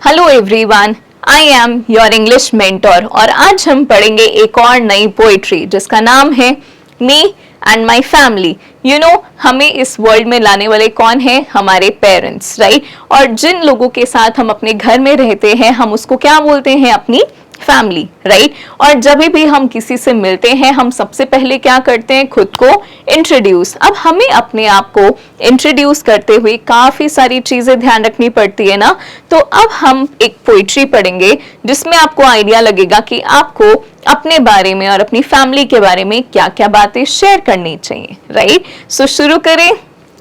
Hello everyone, I am your English mentor और आज हम पढ़ेंगे एक और नई पोइट्री जिसका नाम है मी and my family. You know, हमें इस वर्ल्ड में लाने वाले कौन है? हमारे पेरेंट्स, राइट? और जिन लोगों के साथ हम अपने घर में रहते हैं हम उसको क्या बोलते हैं? अपनी फैमिली, राइट? और जब भी हम किसी से मिलते हैं हम सबसे पहले क्या करते हैं? खुद को इंट्रोड्यूस। अब हमें अपने आप को इंट्रोड्यूस करते हुए काफी सारी चीजें ध्यान रखनी पड़ती है ना। तो अब हम एक पोइट्री पढ़ेंगे जिसमें आपको आइडिया लगेगा कि आपको अपने बारे में और अपनी फैमिली के बारे में क्या क्या बातें शेयर करनी चाहिए, राइट? सो शुरू करें।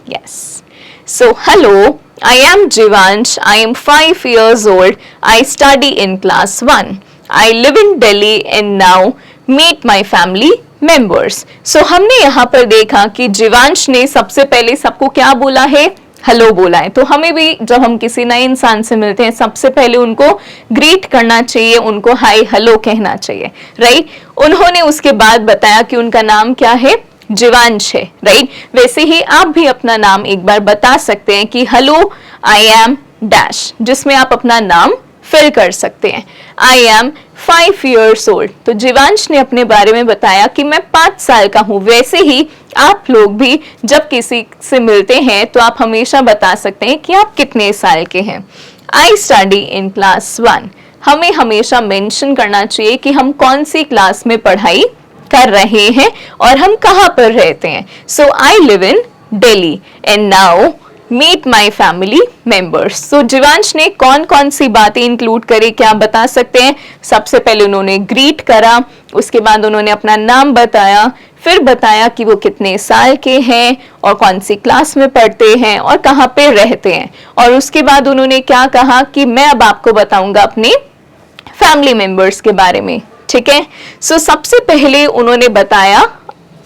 Yes, so hello, I am Jivansh. I am 5 years old. I study in class 1. I live in Delhi and now meet my family members. So हमने यहाँ पर देखा कि जीवांश ने सबसे पहले सबको क्या बोला है? हेलो बोला है। तो हमें भी जब हम किसी नए इंसान से मिलते हैं सबसे पहले उनको ग्रीट करना चाहिए, उनको हाय हेलो कहना चाहिए, राइट? उन्होंने उसके बाद बताया कि उनका नाम क्या है? जीवांश है, राइट? वैसे ही आप भी अपना नाम एक बार बता सकते हैं कि हेलो आई एम डैश, जिसमें आप अपना नाम फिल कर सकते हैं। I am 5 years old। तो जीवांश ने अपने बारे में बताया कि मैं 5 साल का हूं। वैसे ही आप लोग भी जब किसी से मिलते हैं तो आप हमेशा बता सकते हैं कि आप कितने साल के हैं। I study in class 1। हमें हमेशा मेंशन करना चाहिए कि हम कौन सी क्लास में पढ़ाई कर रहे हैं और हम कहां पर रहते हैं। So I live in Delhi and now meet my family members. So Jeevansh ने कौन कौन सी बातें इंक्लूड करी, क्या बता सकते हैं? सबसे पहले उन्होंने ग्रीट करा, उसके बाद उन्होंने अपना नाम बताया, फिर बताया कि वो कितने साल के हैं और कौन सी क्लास में पढ़ते हैं और कहाँ पे रहते हैं। और उसके बाद उन्होंने क्या कहा कि मैं अब आपको बताऊंगा अपने फैमिली मेंबर्स के बारे में, ठीक है? सो सबसे पहले उन्होंने बताया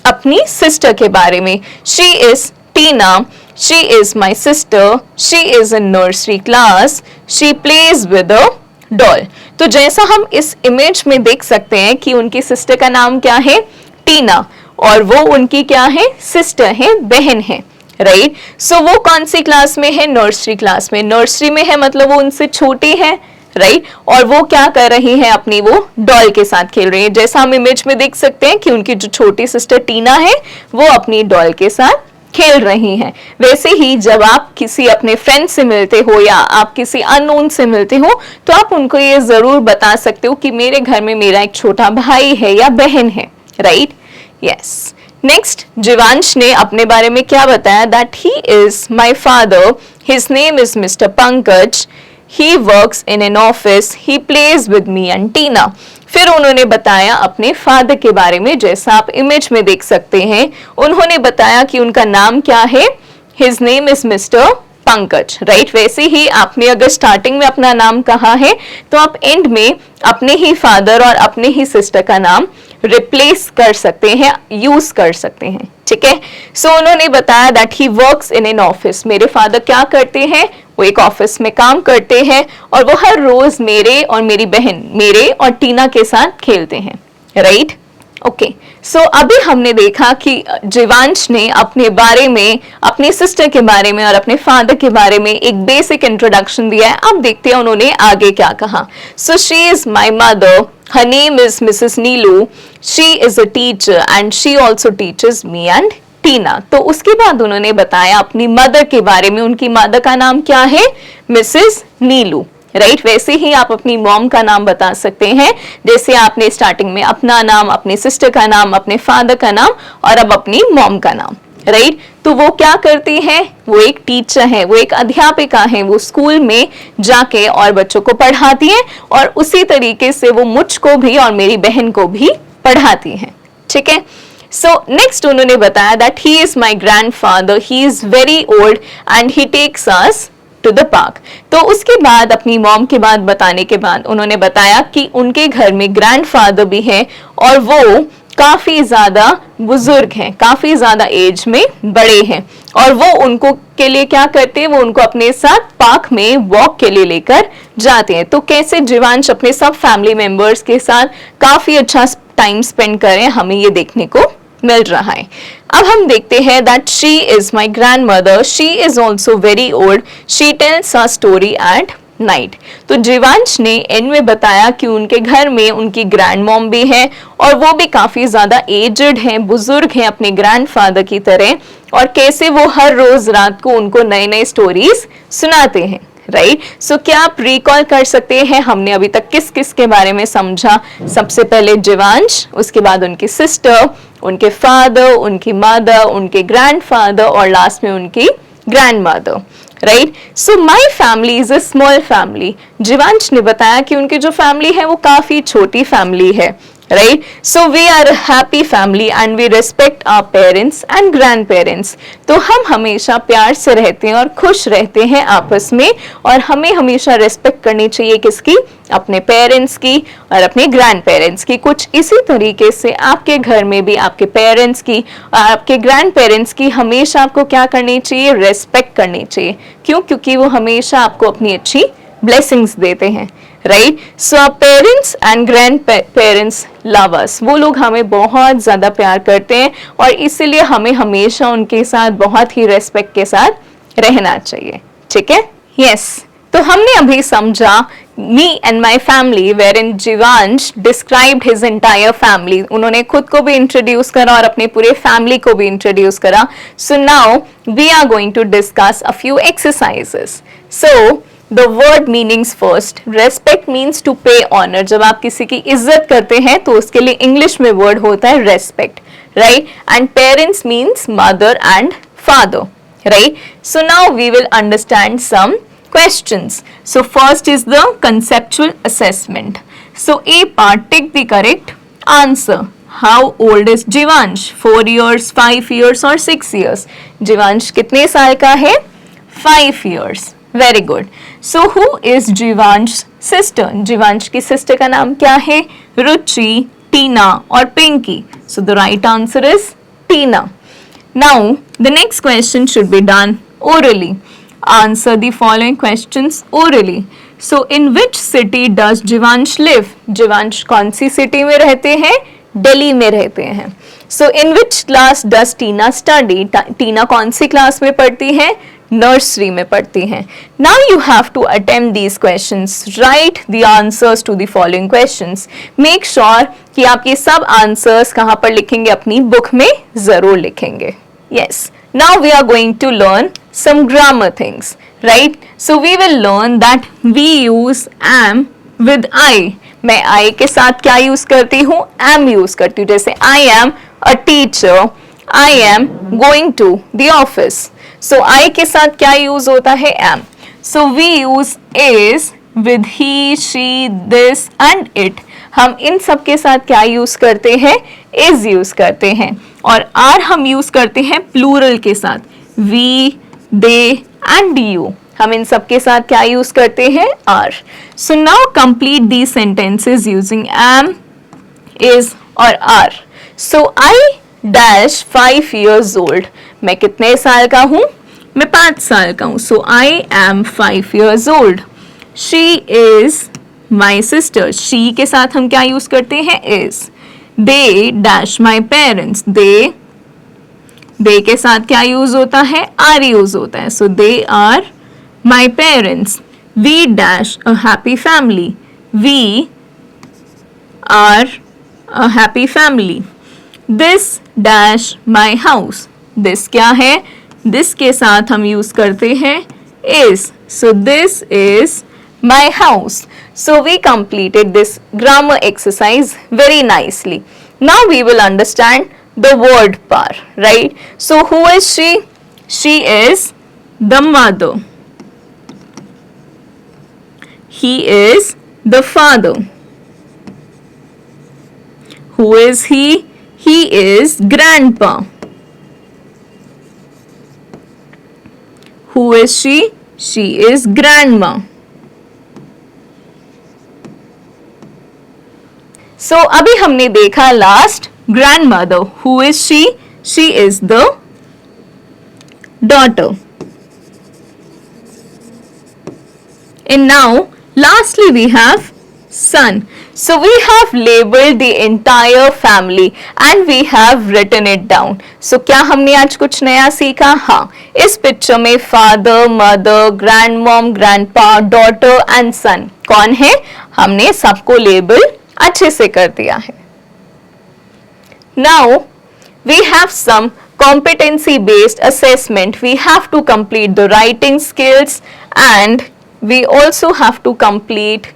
अपनी सिस्टर के बारे में। She is Tina, she is my sister, she is in nursery class, she plays with a doll. तो जैसा हम इस इमेज में देख सकते हैं कि उनकी सिस्टर का नाम क्या है? टीना, और वो उनकी क्या है? सिस्टर है, बहन है, राइट? सो वो कौन सी क्लास में है? नर्सरी क्लास में। नर्सरी में है मतलब वो उनसे छोटी है, राइट? और वो क्या कर रही है? अपनी वो डॉल के साथ खेल रही है। जैसा हम इमेज में देख सकते हैं कि उनकी जो छोटी सिस्टर टीना है वो अपनी डॉल के साथ खेल रही हैं। वैसे ही जब आप किसी अपने फ्रेंड से मिलते हो या आप किसी अननोन से मिलते हो तो आप उनको ये जरूर बता सकते हो कि मेरे घर में मेरा एक छोटा भाई है या बहन है, राइट? यस। नेक्स्ट, जीवांश ने अपने बारे में क्या बताया? That he is my father, his name is mister Pankaj, he works in an office, he plays with me and Tina। फिर उन्होंने बताया अपने फादर के बारे में, जैसा आप इमेज में देख सकते हैं। उन्होंने बताया कि उनका नाम क्या है? His name is Mr. Pankaj, right? वैसे ही आपने अगर स्टार्टिंग में अपना नाम कहा है तो आप एंड में अपने ही फादर और अपने ही सिस्टर का नाम रिप्लेस कर सकते हैं, यूज कर सकते हैं, ठीक है? सो उन्होंने बताया that he works in an office. मेरे फादर क्या करते हैं? वो एक ऑफिस में काम करते हैं और वो हर रोज मेरे और मेरी बहन, मेरे और टीना के साथ खेलते हैं, राइट? ओके, सो अभी हमने देखा कि जीवांश ने अपने बारे में, अपनी सिस्टर के बारे में और अपने फादर के बारे में एक बेसिक इंट्रोडक्शन दिया है। अब देखते हैं उन्होंने आगे क्या कहा। So she is my mother, her name is Mrs Neelu, she is a teacher and she also teachers me and Tina. तो उसके बाद उन्होंने बताया अपनी मदर के बारे में। उनकी मदर का नाम क्या है? मिसेस नीलू, राइट? वैसे ही आप अपनी मॉम का नाम बता सकते हैं, जैसे आपने स्टार्टिंग में अपना नाम, अपने सिस्टर का नाम, अपने फादर का नाम और अब अपनी मॉम का नाम, राइट? तो वो क्या करती है? वो एक टीचर है, वो एक अध्यापिका है। वो स्कूल में जाके और बच्चों को पढ़ाती है और उसी तरीके से वो मुझको भी और मेरी बहन को भी पढ़ाती है, ठीक है? So next उन्होंने बताया that he is my grandfather, he is very old and he takes us to the park। तो उसके बाद अपनी मॉम के बाद बताने के बाद उन्होंने बताया कि उनके घर में ग्रैंडफादर भी है और वो काफी ज्यादा बुजुर्ग हैं, काफी ज्यादा एज में बड़े हैं और वो उनको के लिए क्या करते हैं? वो उनको अपने साथ पार्क में वॉक के लिए लेकर जाते हैं। तो कैसे जीवांश अपने सब फैमिली मेंबर्स के साथ काफी अच्छा टाइम स्पेंड करें, हमें ये देखने को मिल रहा है। अब हम देखते हैं that she is my grand mother, she is also very old, she tells a story at night. तो जीवांश ने एंड में बताया कि उनके घर में उनकी ग्रैंड मॉम भी है और वो भी काफी ज्यादा एजड हैं, बुजुर्ग हैं अपने ग्रैंडफादर की तरह, और कैसे वो हर रोज रात को उनको नए नए स्टोरीज सुनाते हैं, राइट। सो क्या आप रिकॉल कर सकते हैं हमने अभी तक किस किस के बारे में समझा? सबसे पहले जीवांश, उसके बाद उनकी सिस्टर, उनके फादर, उनकी मदर, उनके ग्रैंडफादर और लास्ट में उनकी grandmother, right. So my family is a small family. Jeevansh ने बताया कि उनकी जो फैमिली है वो काफी छोटी फैमिली है, right? So we are a happy family and we respect our parents and grandparents. तो हम हमेशा प्यार से रहते हैं और खुश रहते हैं आपस में, और हमें हमेशा रेस्पेक्ट करनी चाहिए किसकी? अपने पेरेंट्स की और अपने ग्रैंड पेरेंट्स की। कुछ इसी तरीके से आपके घर में भी आपके पेरेंट्स की और आपके ग्रैंड पेरेंट्स की हमेशा आपको क्या करनी चाहिए? रेस्पेक्ट करनी चाहिए। क्यों? क्योंकि वो हमेशा आपको अपनी अच्छी ब्लेसिंग्स देते हैं, right. So parents and grand parents love us, वो लोग हमें बहुत ज्यादा प्यार करते हैं और इसीलिए हमें हमेशा उनके साथ बहुत ही रेस्पेक्ट के साथ रहना चाहिए, ठीक है? यस, तो हमने अभी समझा me and my family, where in Jeevansh described his entire family. उन्होंने खुद को भी इंट्रोड्यूस करा और अपने पूरे फैमिली को भी इंट्रोड्यूस करा। So now we are going to discuss a few exercises. So The word meanings first. Respect means to pay honor. जब आप किसी की इज्जत करते हैं तो उसके लिए इंग्लिश में वर्ड होता है respect, right? And parents means mother and father, right? So now we will understand some questions. So first is the conceptual assessment. So A part, tick the correct answer. How old is Jivansh? 4 years, 5 years or 6 years? Jivansh कितने साल का है? 5 years. Very good. So who is Jeevansh sister? Jeevansh की sister का नाम क्या है? Ruchi, Tina और Pinky. So the right answer is Tina. Now the next question should be done orally. Answer the following questions orally. So in which city does जीवांश live? जीवांश कौन सी city में रहते हैं? दिल्ली में रहते हैं। So in which class does Tina study? टीना कौन सी class में पढ़ती है? नर्सरी में पढ़ती हैं। Now you have to attempt these questions. Write the answers to the following questions. Make sure कि आप ये सब आंसर्स कहाँ पर लिखेंगे? अपनी बुक में जरूर लिखेंगे। Yes. Now we are going to learn some grammar things, right? So we will learn that we use am with I. मैं I के साथ क्या यूज करती हूँ? am यूज करती हूँ। जैसे I am a teacher, I am going to the office. So I के साथ क्या यूज होता है? am. So we use is with he, she, this and it. हम इन सब के साथ क्या यूज करते हैं? is यूज करते हैं। और are हम यूज करते हैं प्लूरल के साथ, we, they and you। हम इन सब के साथ क्या यूज करते हैं? are. So now complete these sentences using am, is और are. So I dash 5 years old. मैं कितने साल का हूँ? मैं 5 साल का हूँ। So I am 5 years old. She is my sister. She के साथ हम क्या यूज करते हैं? is. They dash my parents. They के साथ क्या यूज होता है? are यूज होता है। So they are my parents. We dash a happy family. We are a happy family. This dash my house. This क्या है? This के साथ हम यूज करते हैं is. So this is my house. So we completed this grammar exercise very nicely. Now we will understand the word part, right? So who is she? She is the mother. He is the father. Who is he? He is grandpa. Who is she? She is grandma. So अभी हमने देखा last grandmother. Who is she? She is the daughter. And now lastly we have son. So we have labeled the entire family and we have written it down. So क्या हमने आज कुछ नया सीखा? हाँ, इस पिक्चर में father, mother, grand mom, grand पा, डॉटर एंड सन कौन है? हमने सबको लेबल अच्छे से कर दिया है. Now we have some competency based assessment. We have to complete the writing skills and we also have to complete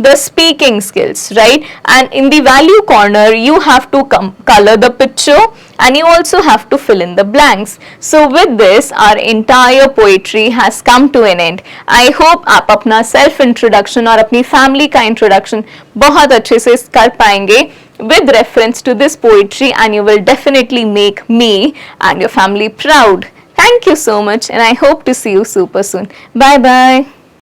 the speaking skills, right? And in the value corner you have to color the picture and you also have to fill in the blanks. So with this our entire poetry has come to an end. I hope आप अपना self introduction और अपनी family का introduction बहुत अच्छे से कर पाएंगे with reference to this poetry and you will definitely make me and your family proud. Thank you so much and I hope to see you super soon. Bye bye.